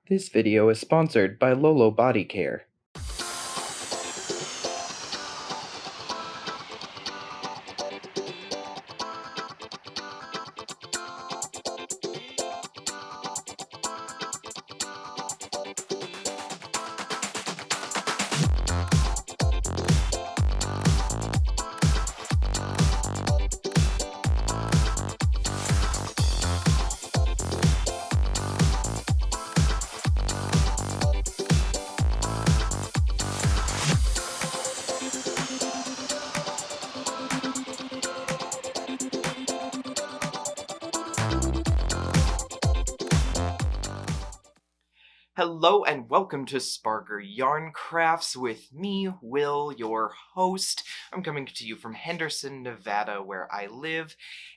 This video is sponsored by Lolo Body Care. Hello and welcome to Spargur Yarn Crafts with me, Will, your host. I'm coming to you from Henderson, Nevada, where I live.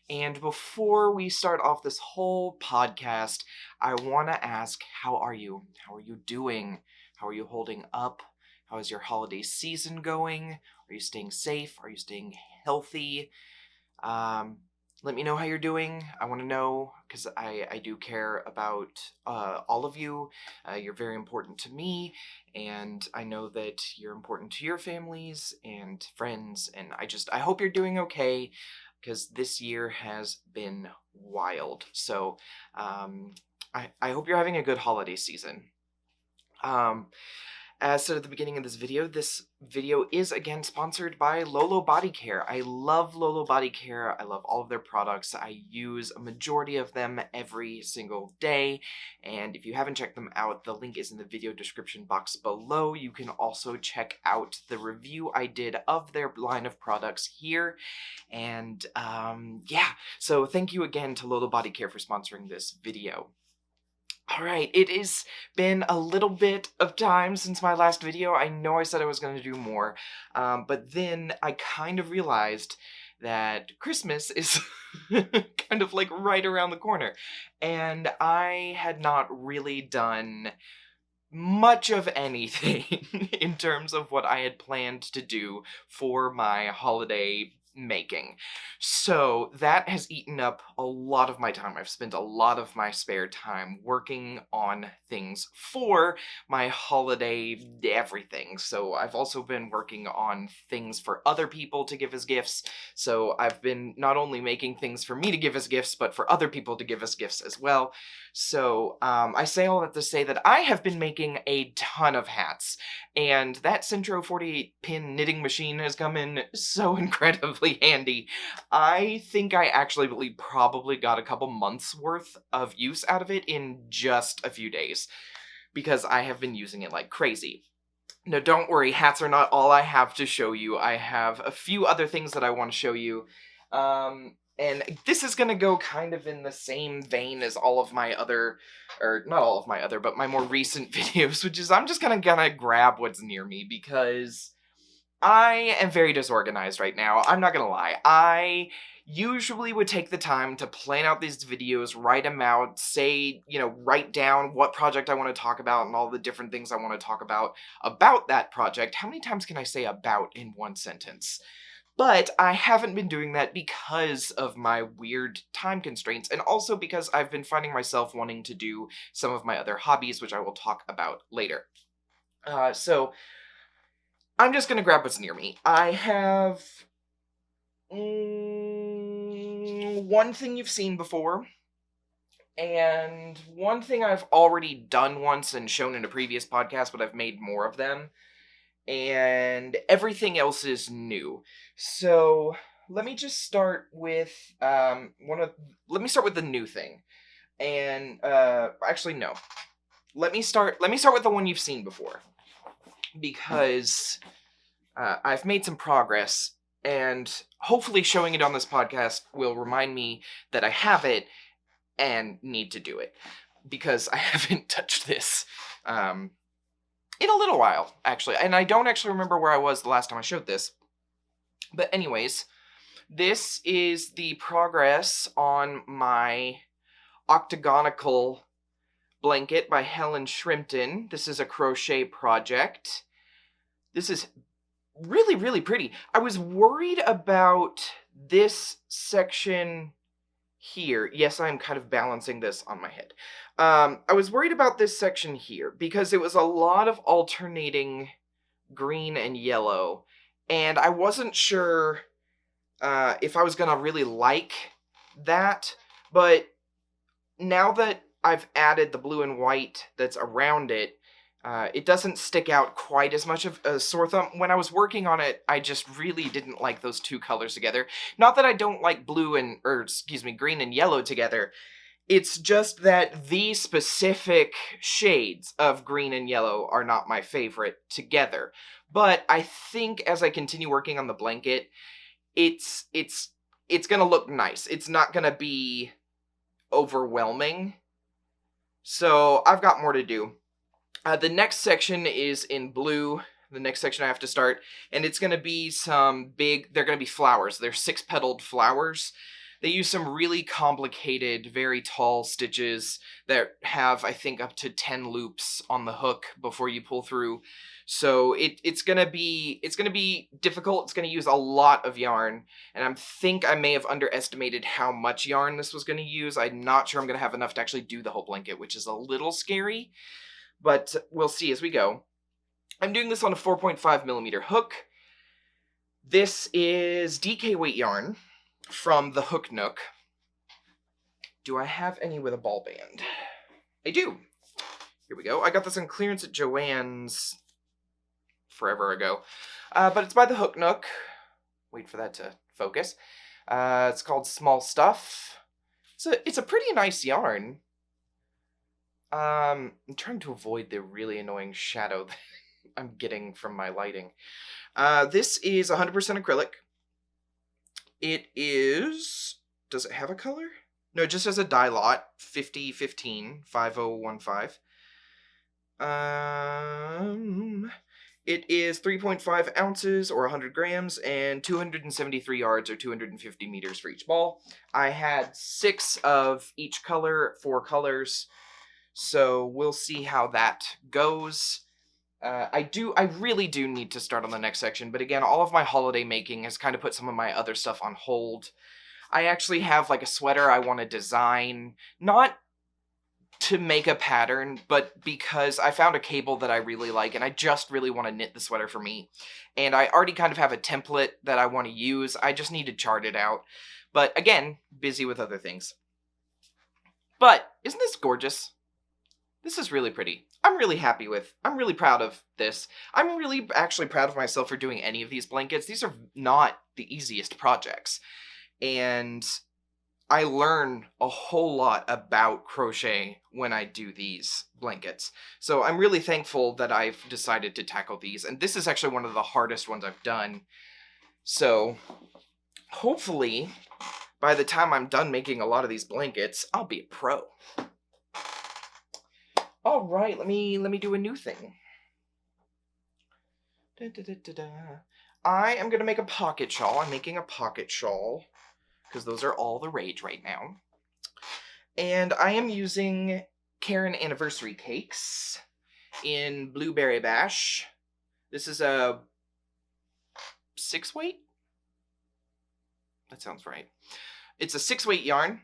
And before we start off this whole podcast, I want to ask, how are you? How are you doing? How are you holding up? How is your holiday season going? Are you staying safe? Are you staying healthy? Let me know how you're doing. I want to know, because I do care about all of you. You're very important to me, and I know that you're important to your families and friends, and I hope you're doing okay, because this year has been wild. So, I hope you're having a good holiday season. As said at the beginning of this video is again sponsored by Lolo Body Care. I love Lolo Body Care. I love all of their products. I use a majority of them every single day. And if you haven't checked them out, the link is in the video description box below. You can also check out the review I did of their line of products here. And yeah, so thank you again to Lolo Body Care for sponsoring this video. Alright, it has been a little bit of time since my last video. I know I said I was going to do more, but then I kind of realized that Christmas is kind of like right around the corner, and I had not really done much of anything in terms of what I had planned to do for my holiday making. So that has eaten up a lot of my time. I've spent a lot of my spare time working on things for my holiday everything. So I've also been working on things for other people to give as gifts. So I've been not only making things for me to give as gifts, but for other people to give as gifts as well. So I say all that to say that I have been making a ton of hats, and that Centro 48-pin knitting machine has come in so incredibly handy. I think I actually probably got a couple months worth of use out of it in just a few days, because I have been using it like crazy. Now don't worry, hats are not all I have to show you. I have a few other things that I want to show you. And this is gonna go kind of in the same vein as all of my other, or not all of my other, but my more recent videos, which is I'm just gonna grab what's near me, because I am very disorganized right now. I'm not gonna lie. I usually would take the time to plan out these videos, write them out, say, write down what project I want to talk about and all the different things I want to talk about that project. How many times can I say about in one sentence? But I haven't been doing that because of my weird time constraints, and also because I've been finding myself wanting to do some of my other hobbies, which I will talk about later. So I'm just gonna grab what's near me. I have one thing you've seen before, and one thing I've already done once and shown in a previous podcast, but I've made more of them. And everything else is new. So let me just start with let me start with the new thing. And actually no. Let me start with the one you've seen before, because I've made some progress, and hopefully showing it on this podcast will remind me that I have it and need to do it, because I haven't touched this in a little while, actually. And I don't actually remember where I was the last time I showed this. But anyways, this is the progress on my octagonical blanket by Helen Shrimpton. This is a crochet project. This is really, really pretty. I was worried about this section here. Yes, I'm kind of balancing this on my head. I was worried about this section here because it was a lot of alternating green and yellow, and I wasn't sure if I was gonna really like that, but now that I've added the blue and white that's around it, it doesn't stick out quite as much of a sore thumb. When I was working on it, I just really didn't like those two colors together. Not that I don't like green and yellow together. It's just that these specific shades of green and yellow are not my favorite together. But I think as I continue working on the blanket, it's gonna look nice. It's not gonna be overwhelming. So I've got more to do. The next section is in blue. The next section I have to start, and it's gonna be they're gonna be flowers. They're 6-petaled flowers. They use some really complicated, very tall stitches that have, I think, up to 10 loops on the hook before you pull through. So it's gonna be difficult. It's gonna use a lot of yarn, and I think I may have underestimated how much yarn this was gonna use. I'm not sure I'm gonna have enough to actually do the whole blanket, which is a little scary, but we'll see as we go. I'm doing this on a 4.5mm hook. This is DK weight yarn from the Hook Nook. Do I have any with a ball band? I do. Here we go. I got this on clearance at Joann's forever ago. But it's by the Hook Nook. Wait for that to focus. It's called Small Stuff. It's a pretty nice yarn. I'm trying to avoid the really annoying shadow that I'm getting from my lighting. This is 100% acrylic. It is... Does it have a color? No, it just has a dye lot. 5015, 5015. It is 3.5 ounces or 100 grams and 273 yards or 250 meters for each ball. I had 6 of each color, 4 colors. So we'll see how that goes. I really do need to start on the next section, but again, all of my holiday making has kind of put some of my other stuff on hold. I actually have like a sweater I want to design, not to make a pattern, but because I found a cable that I really like, and I just really want to knit the sweater for me. And I already kind of have a template that I want to use, I just need to chart it out. But again, busy with other things. But isn't this gorgeous? This is really pretty. I'm really proud of this. I'm really actually proud of myself for doing any of these blankets. These are not the easiest projects. And I learn a whole lot about crochet when I do these blankets. So I'm really thankful that I've decided to tackle these. And this is actually one of the hardest ones I've done. So hopefully by the time I'm done making a lot of these blankets, I'll be a pro. All right, let me do a new thing. I am going to make a pocket shawl. I'm making a pocket shawl because those are all the rage right now. And I am using Karen Anniversary Cakes in Blueberry Bash. This is a 6-weight? That sounds right. It's a 6-weight yarn.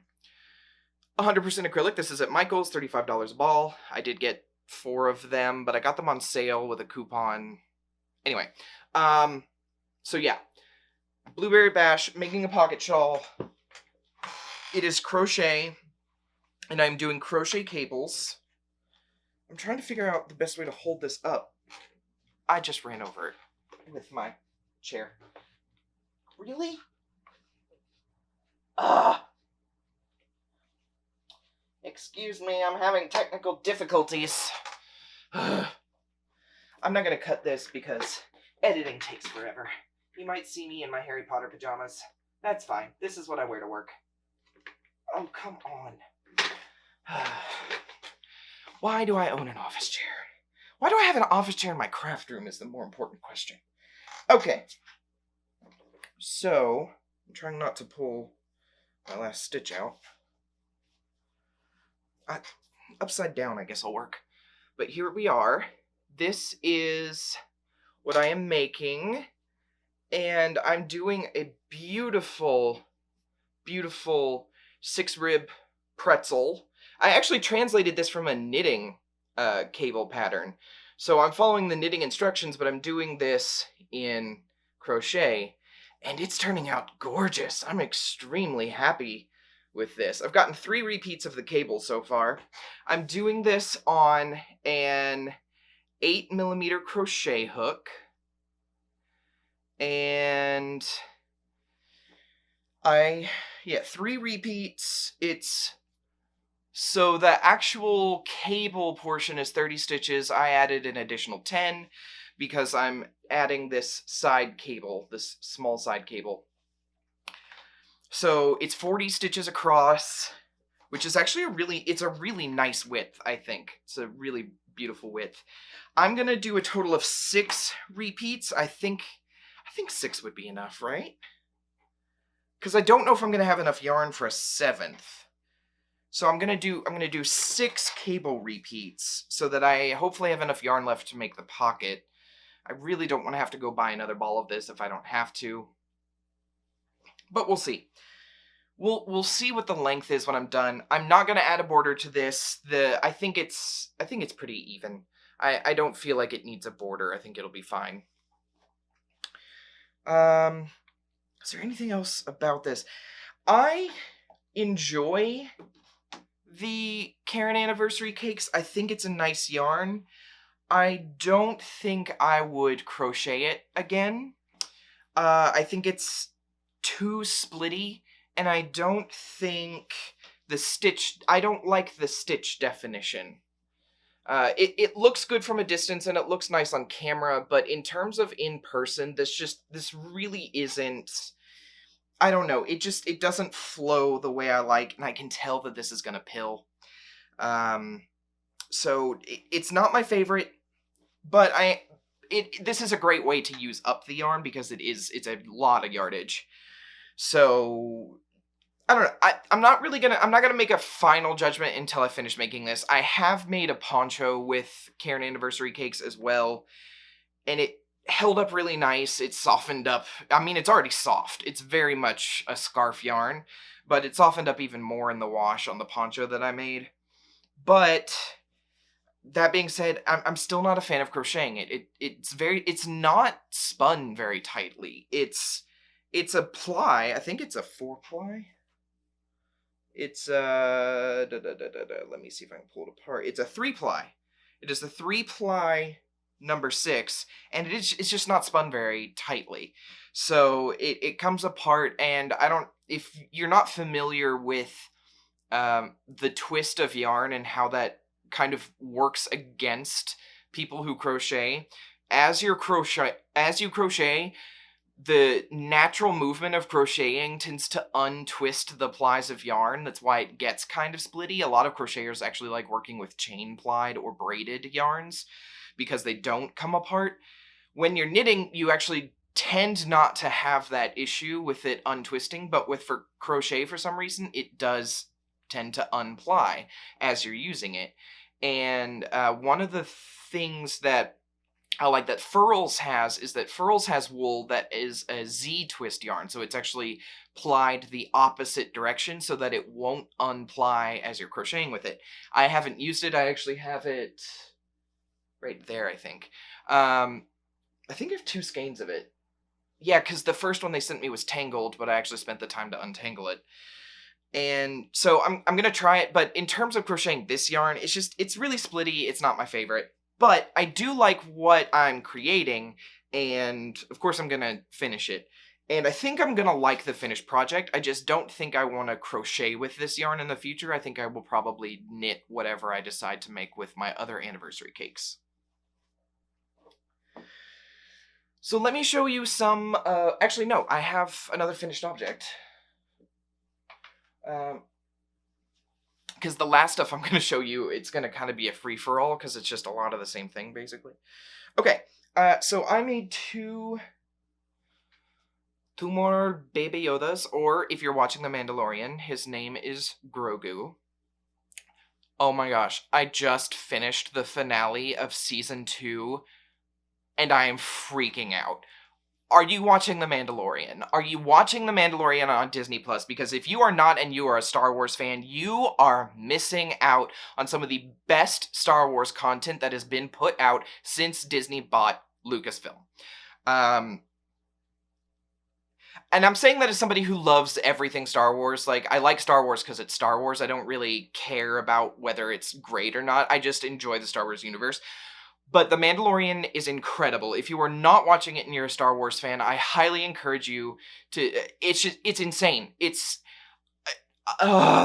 100% acrylic. This is at Michael's, $35 a ball. I did get 4 of them, but I got them on sale with a coupon. Anyway, so yeah. Blueberry Bash, making a pocket shawl. It is crochet, and I'm doing crochet cables. I'm trying to figure out the best way to hold this up. I just ran over it with my chair. Really? Excuse me, I'm having technical difficulties. I'm not gonna cut this because editing takes forever. You might see me in my Harry Potter pajamas. That's fine. This is what I wear to work. Oh, come on. Why do I own an office chair? Why do I have an office chair in my craft room is the more important question. Okay. So, I'm trying not to pull my last stitch out. Upside down, I guess will work. But here we are. This is what I am making. And I'm doing a beautiful, beautiful 6-rib pretzel. I actually translated this from a knitting cable pattern. So I'm following the knitting instructions, but I'm doing this in crochet, and it's turning out gorgeous. I'm extremely happy with this. I've gotten 3 repeats of the cable so far. I'm doing this on an 8mm crochet hook, and 3 repeats. So the actual cable portion is 30 stitches. I added an additional 10 because I'm adding this side cable, this small side cable. So it's 40 stitches across, which is actually it's a really nice width, I think. It's a really beautiful width. I'm going to do a total of 6 repeats. I think 6 would be enough, right? Because I don't know if I'm going to have enough yarn for a 7th. So I'm gonna do 6 cable repeats so that I hopefully have enough yarn left to make the pocket. I really don't want to have to go buy another ball of this if I don't have to. But we'll see. We'll see what the length is when I'm done. I'm not gonna add a border to this. I think it's pretty even. I don't feel like it needs a border. I think it'll be fine. Is there anything else about this? I enjoy the Karen Anniversary Cakes. I think it's a nice yarn. I don't think I would crochet it again. I think it's too splitty, and I don't think I don't like the stitch definition. It looks good from a distance, and it looks nice on camera, but in terms of in person, this really isn't... I don't know, it doesn't flow the way I like, and I can tell that this is gonna pill. So it's not my favorite, but this is a great way to use up the yarn because it's a lot of yardage. So I don't know, I'm not gonna make a final judgment until I finish making this. I have made a poncho with Karen Anniversary Cakes as well, and it held up really nice. It softened up. I mean, it's already soft. It's very much a scarf yarn, but it softened up even more in the wash on the poncho that I made. But that being said, I'm still not a fan of crocheting it. It's not spun very tightly. It's a ply. I think it's a 4-ply. It's let me see if I can pull it apart. It's a 3-ply. It is the 3-ply number 6, and it's just not spun very tightly. So it comes apart, and if you're not familiar with the twist of yarn and how that kind of works against people who crochet, as you crochet, the natural movement of crocheting tends to untwist the plies of yarn. That's why it gets kind of splitty. A lot of crocheters actually like working with chain plied or braided yarns because they don't come apart. When you're knitting, you actually tend not to have that issue with it untwisting, but for crochet, for some reason, it does tend to unply as you're using it. And one of the things that I like that Furls has is that Furls has wool that is a Z-twist yarn, so it's actually plied the opposite direction so that it won't unply as you're crocheting with it. I haven't used it. I actually have it right there, I think. I think I have 2 skeins of it. Yeah, because the first one they sent me was tangled, but I actually spent the time to untangle it. And so I'm going to try it, but in terms of crocheting this yarn, it's really splitty. It's not my favorite. But I do like what I'm creating, and of course I'm going to finish it. And I think I'm going to like the finished project. I just don't think I want to crochet with this yarn in the future. I think I will probably knit whatever I decide to make with my other anniversary cakes. So let me show you some, actually no, I have another finished object. Because the last stuff I'm going to show you, it's going to kind of be a free-for-all, because it's just a lot of the same thing, basically. Okay, so I made two more Baby Yodas, or if you're watching The Mandalorian, his name is Grogu. Oh my gosh, I just finished the finale of Season 2, and I am freaking out. are you watching The Mandalorian? Are you watching The Mandalorian on Disney Plus? Because if you are not and you are a Star Wars fan, you are missing out on some of the best Star Wars content that has been put out since Disney bought Lucasfilm. And I'm saying that as somebody who loves everything Star Wars. Like, I like Star Wars because it's Star Wars. I don't really care about whether it's great or not. I just enjoy the Star Wars universe. But The Mandalorian is incredible. If you are not watching it and you're a Star Wars fan, I highly encourage you to... It's insane. It's...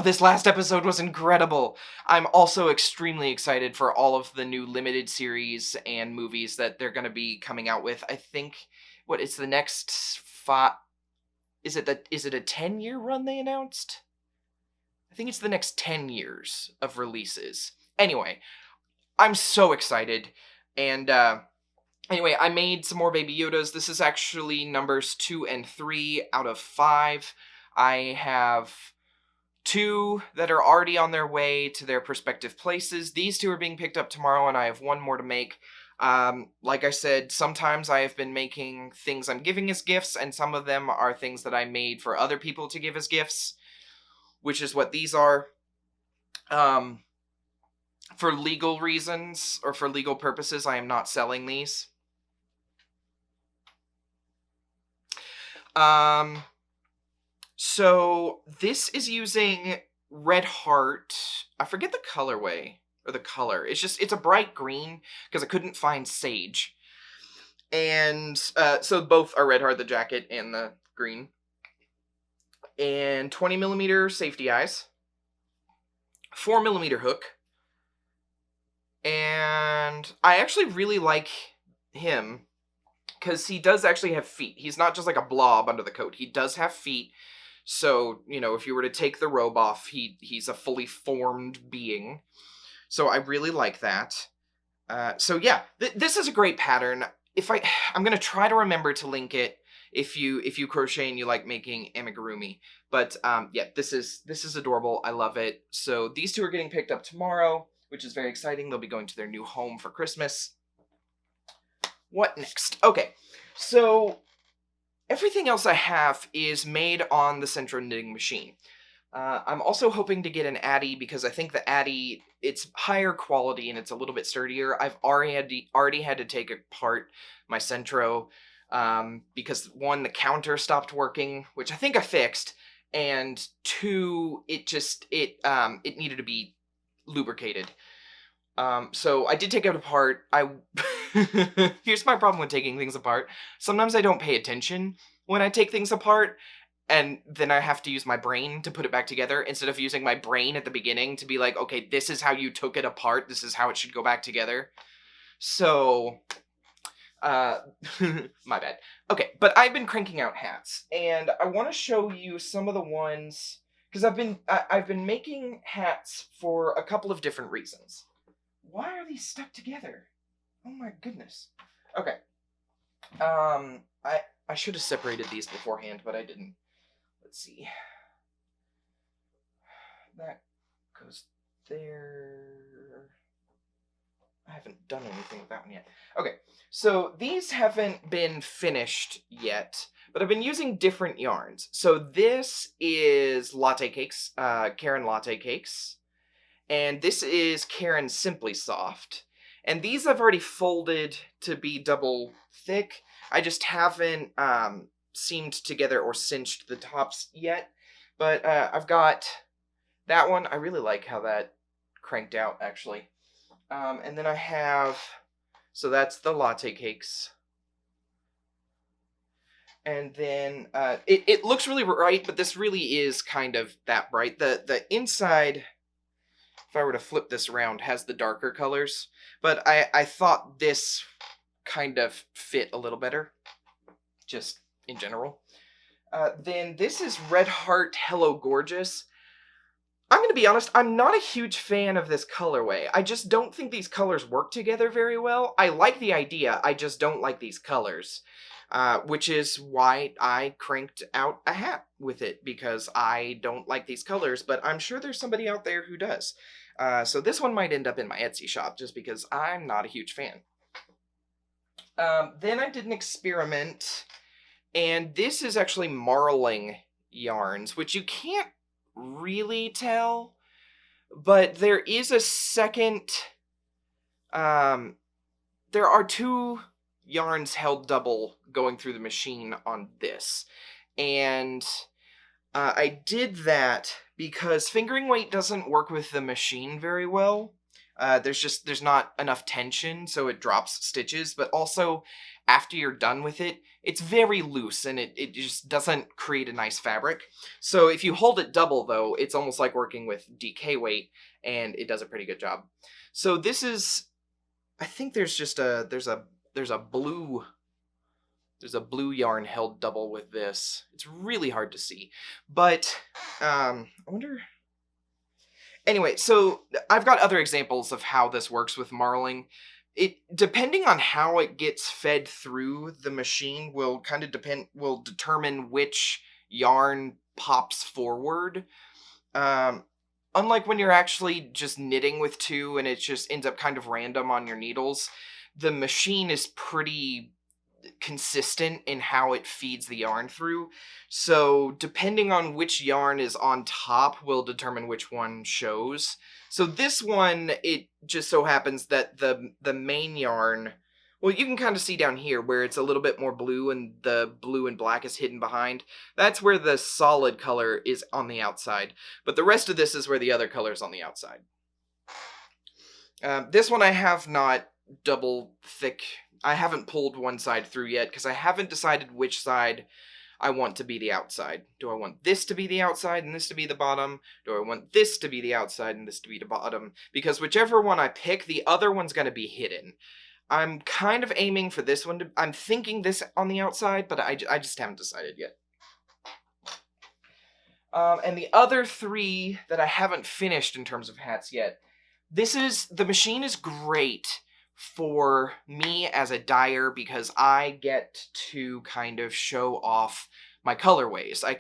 this last episode was incredible. I'm also extremely excited for all of the new limited series and movies that they're going to be coming out with. I think... it's the next 5... Is it a 10-year run they announced? I think it's the next 10 years of releases. Anyway, I'm so excited. And anyway, I made some more Baby Yodas. This is actually numbers 2 and 3 out of 5. I have 2 that are already on their way to their respective places. These 2 are being picked up tomorrow, and I have 1 more to make. Like I said, sometimes I have been making things I'm giving as gifts, and some of them are things that I made for other people to give as gifts, which is what these are. For legal reasons, or for legal purposes, I am not selling these. So this is using Red Heart. I forget the colorway, or the color. It's a bright green, because I couldn't find Sage. And, so both are Red Heart, the jacket, and the green. And 20mm safety eyes. 4mm hook. And I actually really like him, because he does actually have feet. He's not just like a blob under the coat. He does have feet. So, if you were to take the robe off, he's a fully formed being. So I really like that. So yeah, this is a great pattern. I'm going to try to remember to link it if you crochet and you like making amigurumi. But yeah, this is adorable. I love it. So these 2 are getting picked up tomorrow, which is very exciting. They'll be going to their new home for Christmas. What next? Okay, so everything else I have is made on the Centro knitting machine. I'm also hoping to get an Addy, because I think the Addy, it's higher quality and it's a little bit sturdier. I've already had to take apart my Centro, because 1, the counter stopped working, which I think I fixed, and 2, it needed to be lubricated. So I did take it apart. Here's my problem with taking things apart. Sometimes I don't pay attention when I take things apart, and then I have to use my brain to put it back together, instead of using my brain at the beginning to be like, okay, this is how you took it apart, this is how it should go back together. So, my bad. Okay, but I've been cranking out hats, and I want to show you some of the ones, because I've been making hats for a couple of different reasons. Why are these stuck together? Oh my goodness. Okay. I should have separated these beforehand, but I didn't. Let's see. That goes there. I haven't done anything with that one yet. Okay, so these haven't been finished yet, but I've been using different yarns. So this is Latte Cakes, Karen Latte Cakes, and this is Karen Simply Soft. And these I've already folded to be double thick. I just haven't seamed together or cinched the tops yet. But I've got that one. I really like how that cranked out, actually. And then I have, so that's the Latte Cakes. And then it looks really bright, but this really is kind of that bright. The inside, if I were to flip this around, has the darker colors. But I thought this kind of fit a little better, just in general. Then this is Red Heart Hello Gorgeous. I'm going to be honest, I'm not a huge fan of this colorway. I just don't think these colors work together very well. I like the idea, I just don't like these colors. Which is why I cranked out a hat with it, because I don't like these colors, but I'm sure there's somebody out there who does. So this one might end up in my Etsy shop, just because I'm not a huge fan. Then I did an experiment And this is actually marling yarns, which you can't really tell, but there is a second, there are 2 yarns held double going through the machine on this. And I did that because fingering weight doesn't work with the machine very well. There's not enough tension, so it drops stitches, but also after you're done with it, it's very loose and it just doesn't create a nice fabric. So if you hold it double though, it's almost like working with DK weight, and it does a pretty good job. So this is, I think there's just there's a blue yarn held double with this. It's really hard to see, but I wonder. Anyway, so I've got other examples of how this works with marling. It, depending on how it gets fed through the machine, will determine which yarn pops forward. Unlike when you're actually just knitting with 2 and it just ends up kind of random on your needles, the machine is pretty consistent in how it feeds the yarn through. So depending on which yarn is on top will determine which one shows. So this one, it just so happens that the main yarn, well, you can kind of see down here where it's a little bit more blue and the blue and black is hidden behind. That's where the solid color is on the outside. But the rest of this is where the other color is on the outside. This one I have not double thick. I haven't pulled one side through yet because I haven't decided which side I want to be the outside. Do I want this to be the outside and this to be the bottom? Do I want this to be the outside and this to be the bottom? Because whichever one I pick, the other one's going to be hidden. I'm kind of aiming for this one to, I'm thinking this on the outside, but I just haven't decided yet. And the other 3 that I haven't finished in terms of hats yet, the machine is great for me as a dyer because I get to kind of show off my colorways. I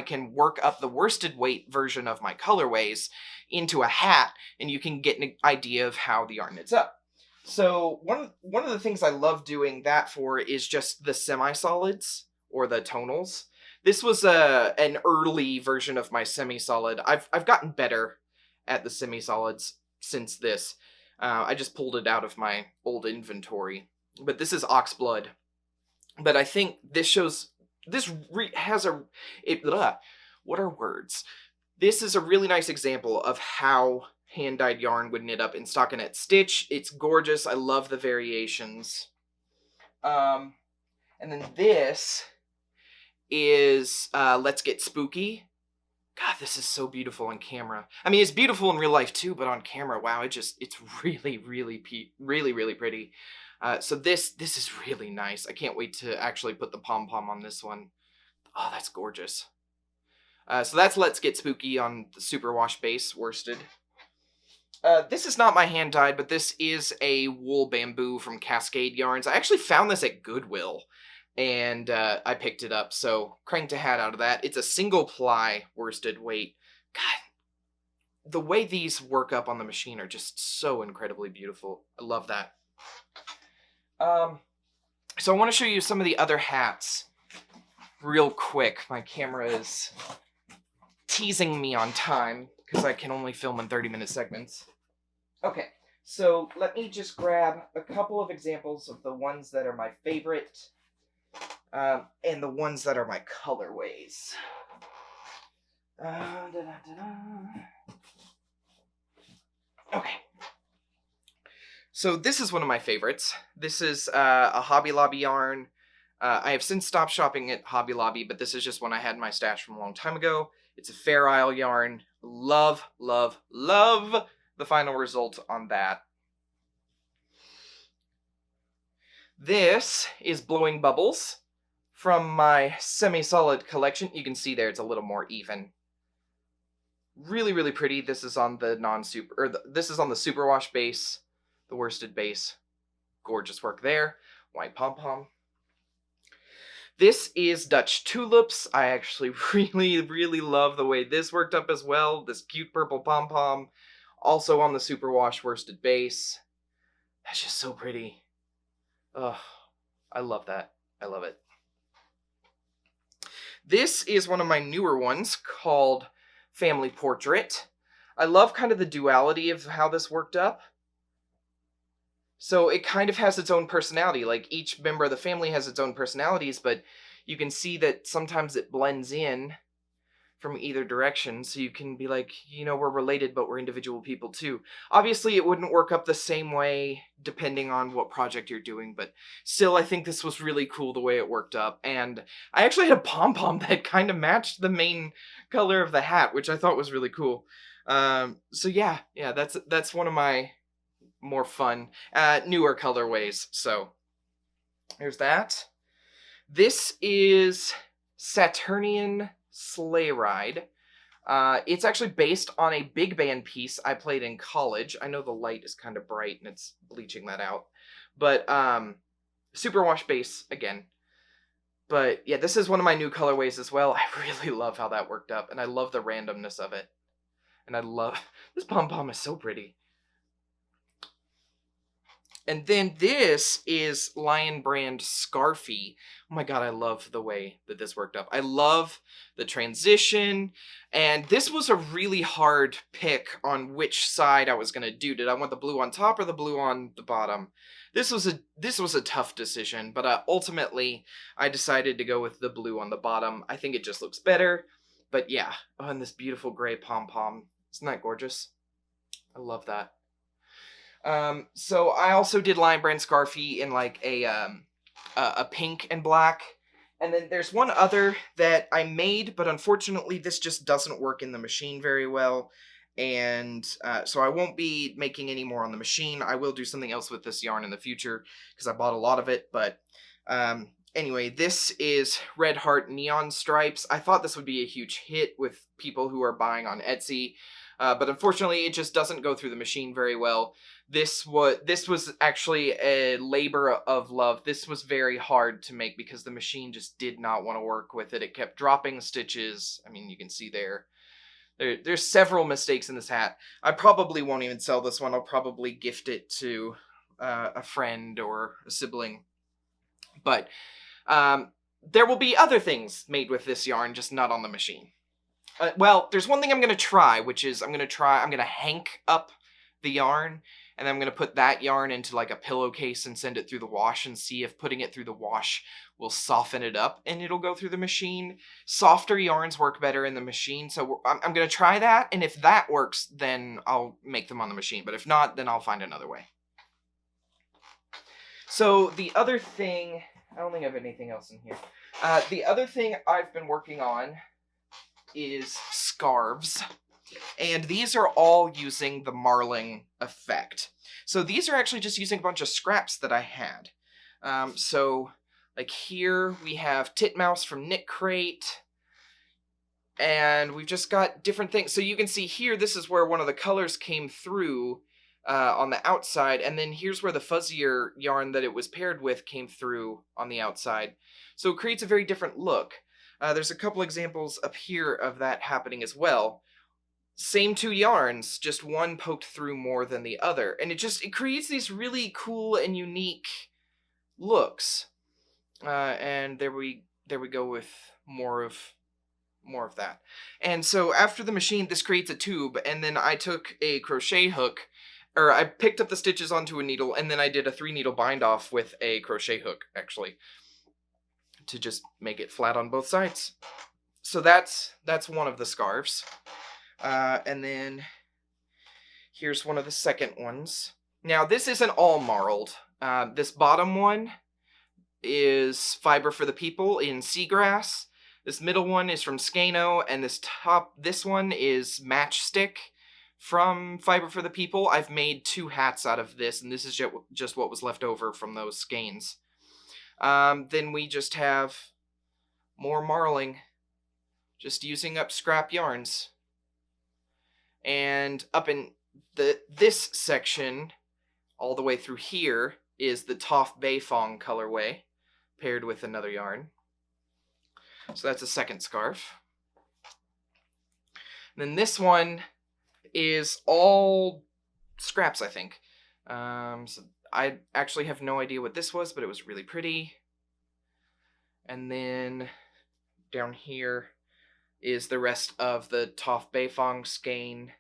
can work up the worsted weight version of my colorways into a hat, and you can get an idea of how the yarn knits up. So one of the things I love doing that for is just the semi-solids or the tonals. This was an early version of my semi-solid. I've gotten better at the semi-solids since this. I just pulled it out of my old inventory. But this is Oxblood. But I think this shows, what are words? This is a really nice example of how hand-dyed yarn would knit up in stockinette stitch. It's gorgeous. I love the variations. And then this is Let's Get Spooky. God, this is so beautiful on camera. I mean, it's beautiful in real life too, but on camera, wow, it's really, really pretty. So this is really nice. I can't wait to actually put the pom-pom on this one. Oh, that's gorgeous. So that's Let's Get Spooky on the superwash base worsted. This is not my hand-dyed, but this is a wool bamboo from Cascade Yarns. I actually found this at Goodwill, and I picked it up, so cranked a hat out of that. It's a single ply worsted weight. God, the way these work up on the machine are just so incredibly beautiful. I love that. So I want to show you some of the other hats real quick. My camera is teasing me on time because I can only film in 30-minute segments. Okay, so let me just grab a couple of examples of the ones that are my favorite and the ones that are my colorways. Okay. So this is one of my favorites. This is a Hobby Lobby yarn. I have since stopped shopping at Hobby Lobby, but this is just one I had in my stash from a long time ago. It's a Fair Isle yarn. Love, love, love the final result on that. This is Blowing Bubbles from my semi-solid collection. You can see there it's a little more even. Really, really pretty. This is on the this is on the superwash base, the worsted base. Gorgeous work there. White pom-pom. This is Dutch Tulips. I actually really, really love the way this worked up as well. This cute purple pom-pom. Also on the superwash worsted base. That's just so pretty. Ugh, I love that. I love it. This is one of my newer ones called Family Portrait. I love kind of the duality of how this worked up. So it kind of has its own personality. Like, each member of the family has its own personalities, but you can see that sometimes it blends in from either direction, so you can be like, we're related, but we're individual people too. Obviously, it wouldn't work up the same way depending on what project you're doing, but still, I think this was really cool the way it worked up. And I actually had a pom-pom that kind of matched the main color of the hat, which I thought was really cool. So yeah, that's one of my more fun, newer colorways. So there's that. This is Saturnian Sleigh Ride. It's actually based on a big band piece I played in college. I know the light is kind of bright and it's bleaching that out. But superwash base again. But yeah, this is one of my new colorways as well. I really love how that worked up, and I love the randomness of it. And I love this pom-pom is so pretty. And then this is Lion Brand Scarfy. Oh my god, I love the way that this worked up. I love the transition, and this was a really hard pick on which side I was going to do. Did I want the blue on top or the blue on the bottom? This was a tough decision, but ultimately I decided to go with the blue on the bottom. I think it just looks better. But yeah, oh, and this beautiful gray pom-pom. Isn't that gorgeous? I love that. So I also did Lion Brand Scarfy in like a pink and black. And then there's one other that I made, but unfortunately this just doesn't work in the machine very well. And so I won't be making any more on the machine. I will do something else with this yarn in the future because I bought a lot of it. But anyway, this is Red Heart Neon Stripes. I thought this would be a huge hit with people who are buying on Etsy. But unfortunately, it just doesn't go through the machine very well. This was actually a labor of love. This was very hard to make because the machine just did not want to work with it. It kept dropping stitches. I mean, you can see there's several mistakes in this hat. I probably won't even sell this one. I'll probably gift it to a friend or a sibling. But there will be other things made with this yarn, just not on the machine. Well, there's one thing I'm going to try, which is I'm going to hank up the yarn, and then I'm going to put that yarn into like a pillowcase and send it through the wash and see if putting it through the wash will soften it up and it'll go through the machine. Softer yarns work better in the machine, so I'm going to try that, and if that works, then I'll make them on the machine, but if not, then I'll find another way. So the other thing, I don't think I have anything else in here. The other thing I've been working on is scarves, and these are all using the marling effect. So these are actually just using a bunch of scraps that I had. So like here we have Titmouse from Knit Crate, and we've just got different things. So you can see here, this is where one of the colors came through on the outside, and then here's where the fuzzier yarn that it was paired with came through on the outside. So it creates a very different look. There's a couple examples up here of that happening as well. Same two yarns, just one poked through more than the other. And it creates these really cool and unique looks. And there we go with more of that. And so after the machine, this creates a tube, and then I took a crochet hook, or I picked up the stitches onto a needle, and then I did a 3-needle bind off with a crochet hook, actually, to just make it flat on both sides. So that's one of the scarves. And then here's one of the second ones. Now this isn't all marled. This bottom one is Fiber for the People in Seagrass. This middle one is from Skano, and this one is Matchstick from Fiber for the People. I've made 2 hats out of this, and this is just what was left over from those skeins. Then we just have more marling, just using up scrap yarns. And up in this section, all the way through here, is the Toff Beifong colorway, paired with another yarn. So that's a second scarf. And then this one is all scraps, I think. So I actually have no idea what this was, but it was really pretty. And then down here is the rest of the Toff Beifong skein.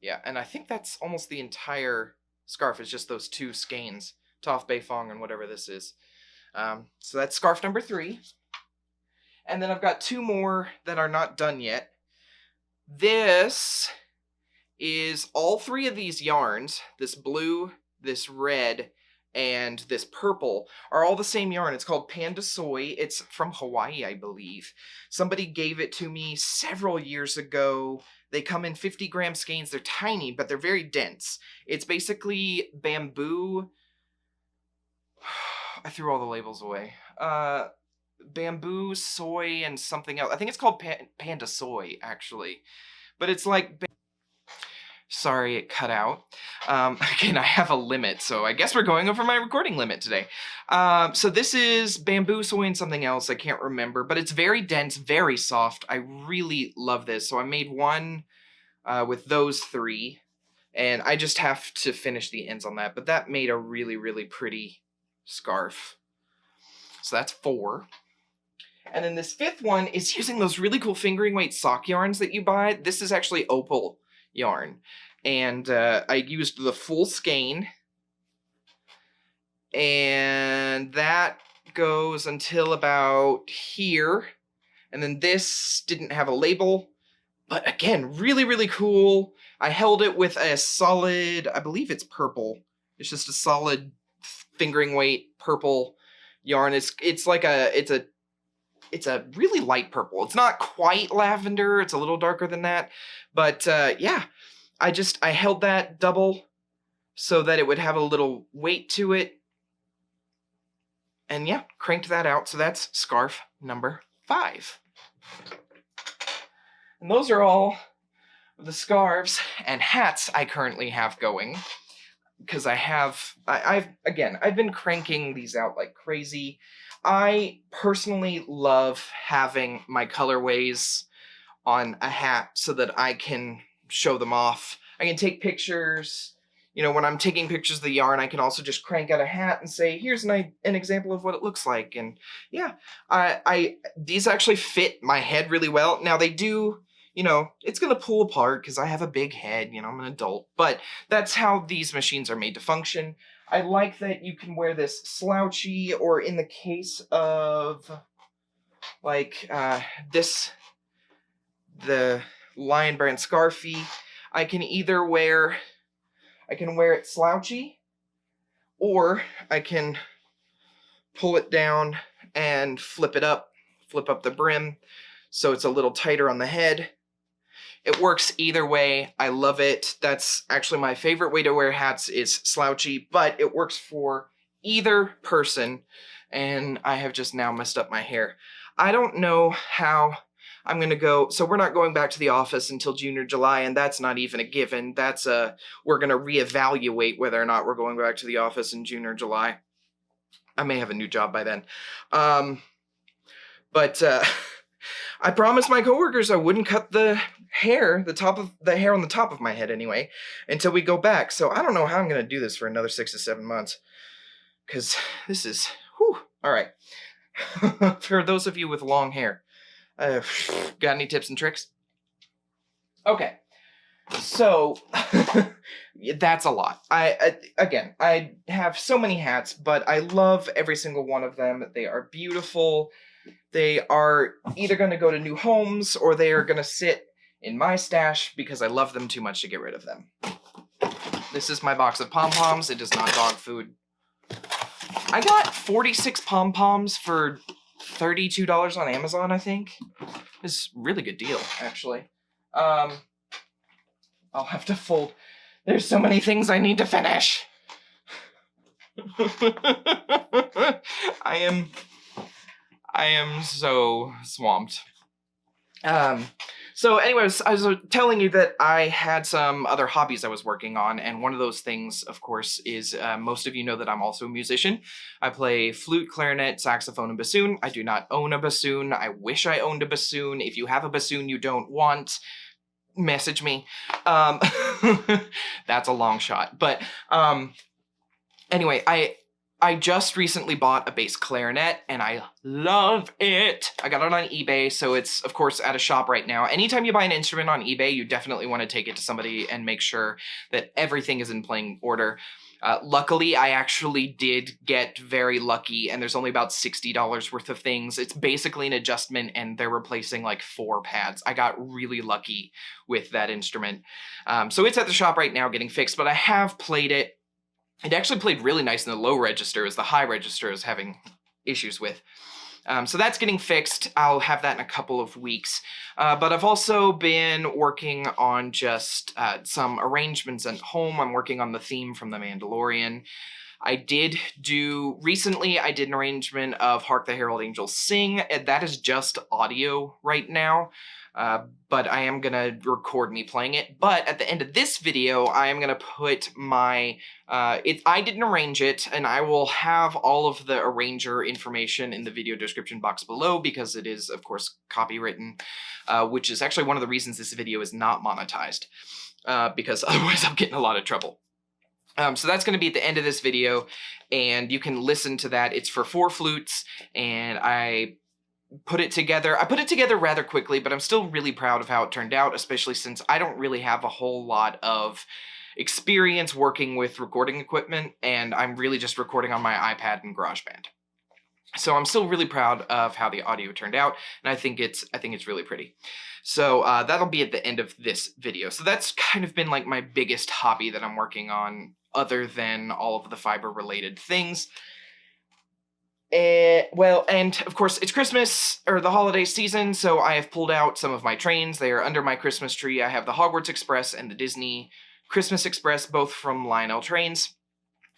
Yeah, and I think that's almost the entire scarf is just those 2 skeins, Toff Beifong and whatever this is. So that's scarf number 3. And then I've got 2 more that are not done yet. This is all 3 of these yarns, this blue, this red, and this purple, are all the same yarn. It's called Panda Soy. It's from Hawaii, I believe. Somebody gave it to me several years ago. They come in 50-gram skeins. They're tiny, but they're very dense. It's basically bamboo. I threw all the labels away. Bamboo, soy, and something else. I think it's called Panda Soy, actually. But it's like... Sorry, it cut out. Again, I have a limit, so I guess we're going over my recording limit today. So this is bamboo, soy, and something else. I can't remember, but it's very dense, very soft. I really love this. So I made one with those 3, and I just have to finish the ends on that. But that made a really, really pretty scarf. So that's 4. And then this 5th one is using those really cool fingering weight sock yarns that you buy. This is actually opal yarn, and I used the full skein, and that goes until about here, and then this didn't have a label, but again, really, really cool. I held it with a solid, I believe it's purple. It's just a solid fingering weight purple yarn. It's like it's a really light purple. It's not quite lavender. It's a little darker than that. But yeah, I held that double so that it would have a little weight to it. And yeah, cranked that out. So that's scarf number 5. And those are all the scarves and hats I currently have going. Because I've been cranking these out like crazy. I personally love having my colorways on a hat so that I can show them off. I can take pictures. You know, when I'm taking pictures of the yarn, I can also just crank out a hat and say, here's an example of what it looks like. And yeah, these actually fit my head really well. Now they do, you know, it's going to pull apart because I have a big head, you know, I'm an adult. But that's how these machines are made to function. I like that you can wear this slouchy, or in the case of, like, the Lion Brand Scarfie, I can wear it slouchy, or I can pull it down and flip up the brim so it's a little tighter on the head. It works either way. I love it. That's actually my favorite way to wear hats is slouchy, but it works for either person, and I have just now messed up my hair. I don't know how I'm going to go. So we're not going back to the office until June or July, and that's not even a given. That's we're going to reevaluate whether or not we're going back to the office in June or July. I may have a new job by then. But I promised my coworkers I wouldn't cut the hair on the top of my head anyway, until we go back. So I don't know how I'm going to do this for another 6 to 7 months, because this is, whew, all right. For those of you with long hair, got any tips and tricks? Okay, so that's a lot. I have so many hats, but I love every single one of them. They are beautiful. They are either going to go to new homes, or they are going to sit in my stash because I love them too much to get rid of them. This is my box of pom-poms. It is not dog food. I got 46 pom-poms for $32 on Amazon, I think. It's a really good deal, actually. I'll have to fold. There's so many things I need to finish. I am so swamped. So anyways, I was telling you that I had some other hobbies I was working on, and one of those things, of course, is most of you know that I'm also a musician. I play flute, clarinet, saxophone, and bassoon. I do not own a bassoon. I wish I owned a bassoon. If you have a bassoon you don't want, message me. That's a long shot. But anyway, I just recently bought a bass clarinet, and I love it. I got it on eBay, so it's, of course, at a shop right now. Anytime you buy an instrument on eBay, you definitely want to take it to somebody and make sure that everything is in playing order. Luckily, I actually did get very lucky, and there's only about $60 worth of things. It's basically an adjustment, and they're replacing like 4 pads. I got really lucky with that instrument. So it's at the shop right now getting fixed, but I have played it. It actually played really nice in the low register, as the high register is having issues with. So that's getting fixed. I'll have that in a couple of weeks. But I've also been working on just some arrangements at home. I'm working on the theme from The Mandalorian. Recently I did an arrangement of Hark the Herald Angels Sing, and that is just audio right now. But I am going to record me playing it. But at the end of this video, I am going to put my, I didn't arrange it, and I will have all of the arranger information in the video description box below, because it is, of course, copywritten, which is actually one of the reasons this video is not monetized, because otherwise I'll get in a lot of trouble. So that's going to be at the end of this video, and you can listen to that. It's for 4 flutes, and I put it together rather quickly, but I'm still really proud of how it turned out, especially since I don't really have a whole lot of experience working with recording equipment, and I'm really just recording on my iPad and GarageBand. So I'm still really proud of how the audio turned out, and I think it's really pretty. So that'll be at the end of this video. So that's kind of been like my biggest hobby that I'm working on, other than all of the fiber-related things. Well, and of course it's Christmas, or the holiday season, so I have pulled out some of my trains. They are under my Christmas tree. I have the Hogwarts Express and the Disney Christmas Express, both from Lionel Trains.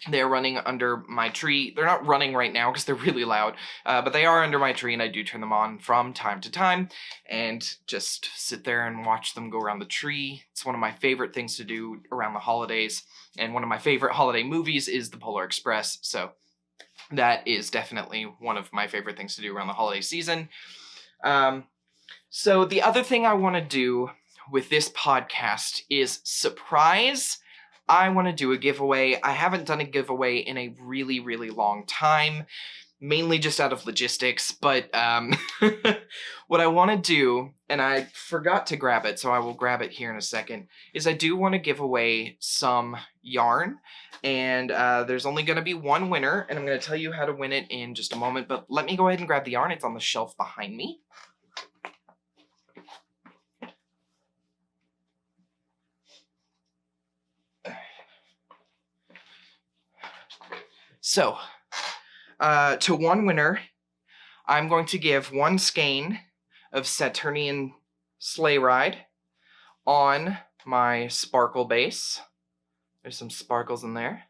They're running under my tree. They're not running right now because they're really loud, but they are under my tree, and I do turn them on from time to time and just sit there and watch them go around the tree. It's one of my favorite things to do around the holidays, and one of my favorite holiday movies is The Polar Express, so that is definitely one of my favorite things to do around the holiday season. So the other thing I want to do with this podcast is surprise. I want to do a giveaway. I haven't done a giveaway in a really, really long time, mainly just out of logistics, but what I want to do, and I forgot to grab it, so I will grab it here in a second, is I do want to give away some yarn, and there's only going to be one winner, and I'm going to tell you how to win it in just a moment, but let me go ahead and grab the yarn. It's on the shelf behind me. So, to one winner, I'm going to give 1 skein of Saturnian Sleigh Ride on my sparkle base. There's some sparkles in there.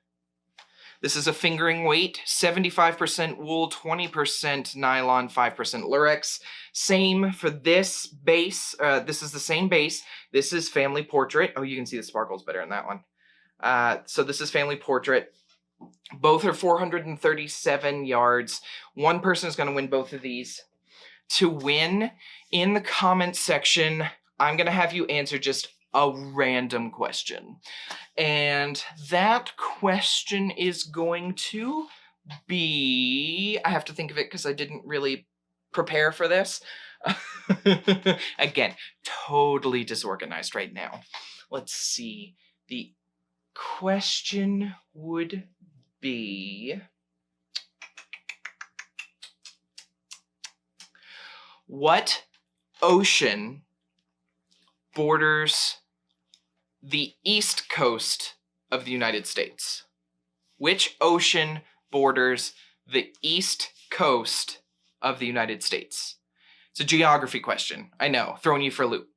This is a fingering weight, 75% wool, 20% nylon, 5% Lurex. Same for this base. This is the same base. This is Family Portrait. Oh, you can see the sparkles better in that one. So this is Family Portrait. Both are 437 yards. One person is going to win both of these. To win, in the comments section, I'm going to have you answer just a random question. And that question is going to be... I have to think of it because I didn't really prepare for this. Again, totally disorganized right now. Let's see. The question would be, what ocean borders the east coast of the United States? Which ocean borders the east coast of the United States? It's a geography question. I know, throwing you for a loop.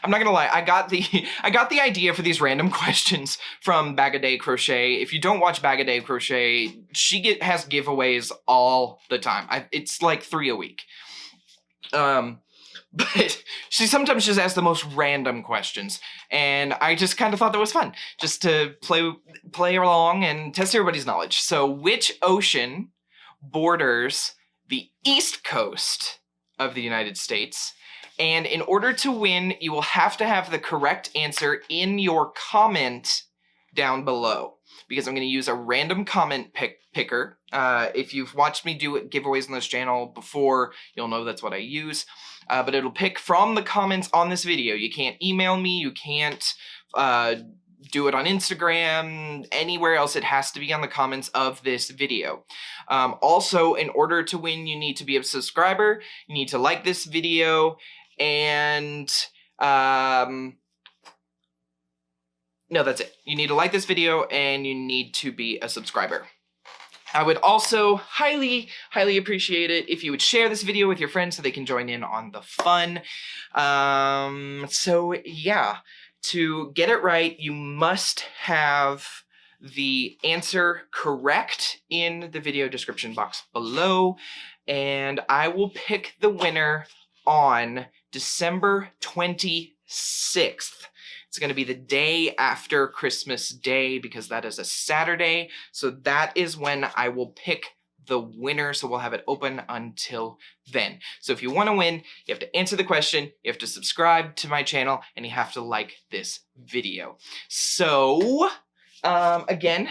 I'm not gonna lie, I got the idea for these random questions from Bag a Day Crochet. If you don't watch Bag a Day Crochet, she has giveaways all the time. It's like 3 a week. But she sometimes just asks the most random questions, and I just kind of thought that was fun, just to play along and test everybody's knowledge. So, which ocean borders the east coast of the United States? And in order to win, you will have to have the correct answer in your comment down below because I'm going to use a random comment picker. If you've watched me do giveaways on this channel before, you'll know that's what I use. But it'll pick from the comments on this video. You can't email me. You can't do it on Instagram, anywhere else. It has to be on the comments of this video. Also, in order to win, you need to be a subscriber. You need to like this video, and no, that's it. You need to like this video and you need to be a subscriber. I would also highly, highly appreciate it if you would share this video with your friends so they can join in on the fun. So yeah, to get it right, you must have the answer correct in the video description box below, and I will pick the winner on December 26th. It's going to be the day after Christmas Day because that is a Saturday. So that is when I will pick the winner. So we'll have it open until then. So if you want to win, you have to answer the question, you have to subscribe to my channel, and you have to like this video. So again,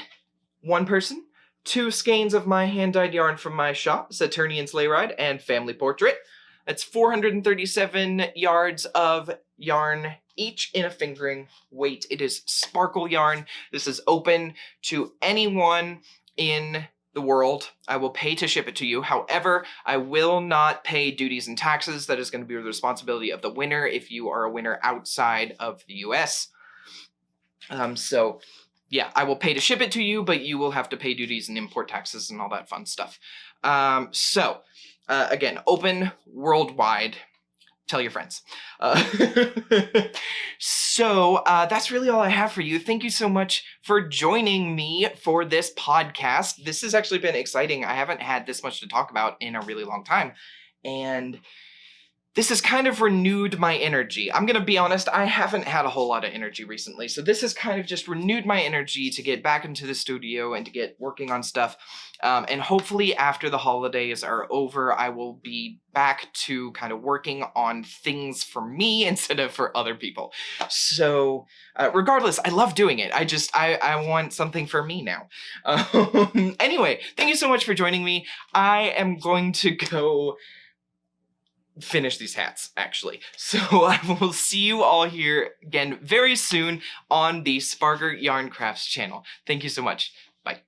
one person, 2 skeins of my hand-dyed yarn from my shop, Saturnian Sleigh Ride and Family Portrait. That's 437 yards of yarn each in a fingering weight. It is sparkle yarn. This is open to anyone in the world. I will pay to ship it to you. However, I will not pay duties and taxes. That is going to be the responsibility of the winner if you are a winner outside of the US. So yeah, I will pay to ship it to you, but you will have to pay duties and import taxes and all that fun stuff. Again, open worldwide. Tell your friends. So that's really all I have for you. Thank you so much for joining me for this podcast. This has actually been exciting. I haven't had this much to talk about in a really long time. And this has kind of renewed my energy. I'm going to be honest, I haven't had a whole lot of energy recently. So this has kind of just renewed my energy to get back into the studio and to get working on stuff. And hopefully after the holidays are over, I will be back to kind of working on things for me instead of for other people. So regardless, I love doing it. I want something for me now. Anyway, thank you so much for joining me. I am going to go finish these hats, actually. So I will see you all here again very soon on the Spargur Yarn Crafts channel. Thank you so much. Bye.